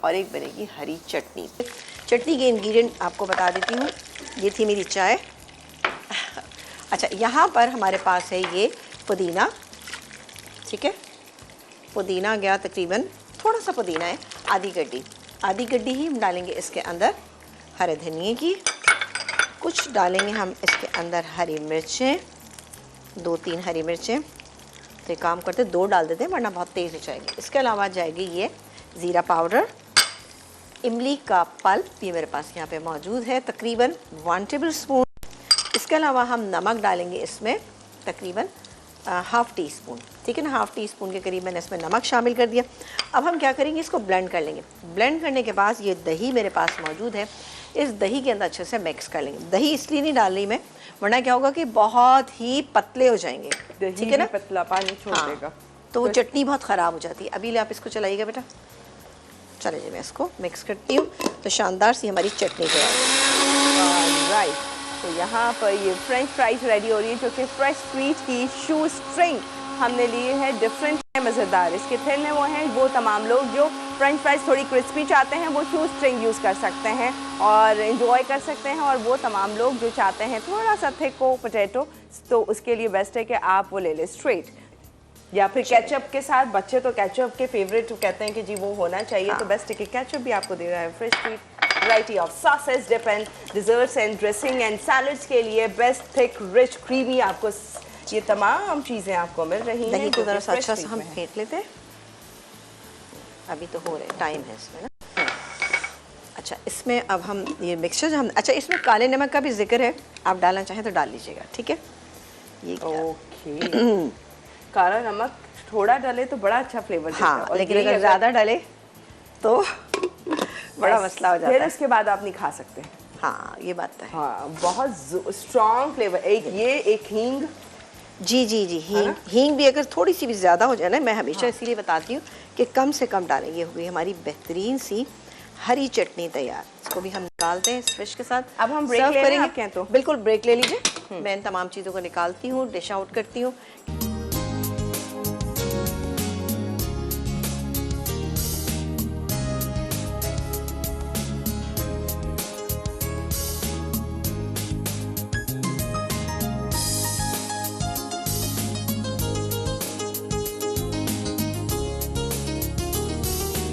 और एक बनेगी हरी चटनी। चटनी के इंग्रेडिएंट आपको बता देती हूँ। ये थी मेरी चाय। अच्छा, यहाँ पर हमारे पास है ये पुदीना, ठीक है। पुदीना गया तकरीबन, थोड़ा सा पुदीना है, आधी गड्डी ही हम डालेंगे इसके अंदर हरे धनिए की। कुछ डालेंगे हम इसके अंदर हरी मिर्चें, 2-3 हरी मिर्चें। तो एक काम करते 2 डाल देते हैं वरना बहुत तेज़ हो जाएगी। इसके अलावा जाएगी ये ज़ीरा पाउडर, इमली का पल्प, ये मेरे पास यहाँ पे मौजूद है, तकरीबन 1 टेबल स्पून। इसके अलावा हम नमक डालेंगे इसमें तकरीबन हाफ़ टी स्पून, ठीक है ना। हाफ़ टी स्पून के करीब मैंने इसमें नमक शामिल कर दिया। अब हम क्या करेंगे, इसको ब्लेंड कर लेंगे। ब्लेंड करने के बाद ये दही मेरे पास मौजूद है, इस दही के अंदर अच्छे से मिक्स कर लेंगे। दही इसलिए नहीं डाल रही मैं, वरना क्या होगा कि बहुत ही पतले हो जाएंगे, ठीक है ना, पतला पानी छोड़ देगा, तो वो चटनी बहुत ख़राब हो जाती है। अभी आप इसको चलाइएगा बेटा। चले जी, मैं इसको मिक्स करती हूँ तो शानदार सी हमारी चटनी तैयार है। राइट, तो यहाँ पर ये फ्रेंच फ्राइज रेडी हो रही है, जो कि फ्रेश स्वीट की शू स्ट्रिंग हमने लिए है, डिफरेंट है, मज़ेदार। इसके थिन में वो तमाम लोग जो फ्रेंच फ्राइज थोड़ी क्रिस्पी चाहते हैं वो शू स्ट्रिंग यूज़ कर सकते हैं और इन्जॉय कर सकते हैं, और वो तमाम लोग जो चाहते हैं थोड़ा सा थिक हो पोटैटो, तो उसके लिए बेस्ट है कि आप वो ले लें स्ट्रेट, या फिर केचप के साथ। बच्चे तो केचप के फेवरेट कहते हैं कि जी वो होना चाहिए, तो बेस्ट है कि केचप भी आपको दे रहा है। Fresh sweet variety of sauces, different desserts and dressing and salads के लिए बेस्ट थिक रिच क्रीमी आपको ये तमाम चीज़ें आपको मिल रही हैं। दही को ज़रा सा अच्छा सा हम फेंट लेते हैं। अभी तो हो रहे टाइम है इसमें ना। अच्छा, इसमें अब हम ये मिक्सचर हम, अच्छा इसमें काले नमक का भी जिक्र है, आप डालना चाहें तो डाल लीजिएगा, ठीक है। ये ओके, काला नमक थोड़ा डाले तो बड़ा अच्छा फ्लेवर देता है, हाँ, लेकिन अगर ज़्यादा डाले तो बड़ा मसला हो जाता है। फिर उसके बाद आप नहीं खा सकते। हाँ, ये बात तो है। हाँ, बहुत स्ट्रॉन्ग फ्लेवर। एक हींग, जी, हींग भी अगर थोड़ी सी भी ज़्यादा हो जाए ना, मैं हमेशा इसीलिए बताती हूँ कि कम से कम डालें। ये हो गई हमारी बेहतरीन सी हरी चटनी तैयार। इसको भी हम निकालते हैं इस फिश के साथ। अब हम ब्रेक ले लेंगे, बिल्कुल ब्रेक ले लीजिए। मैं इन तमाम चीज़ों को निकालती हूँ, डिश आउट करती हूँ।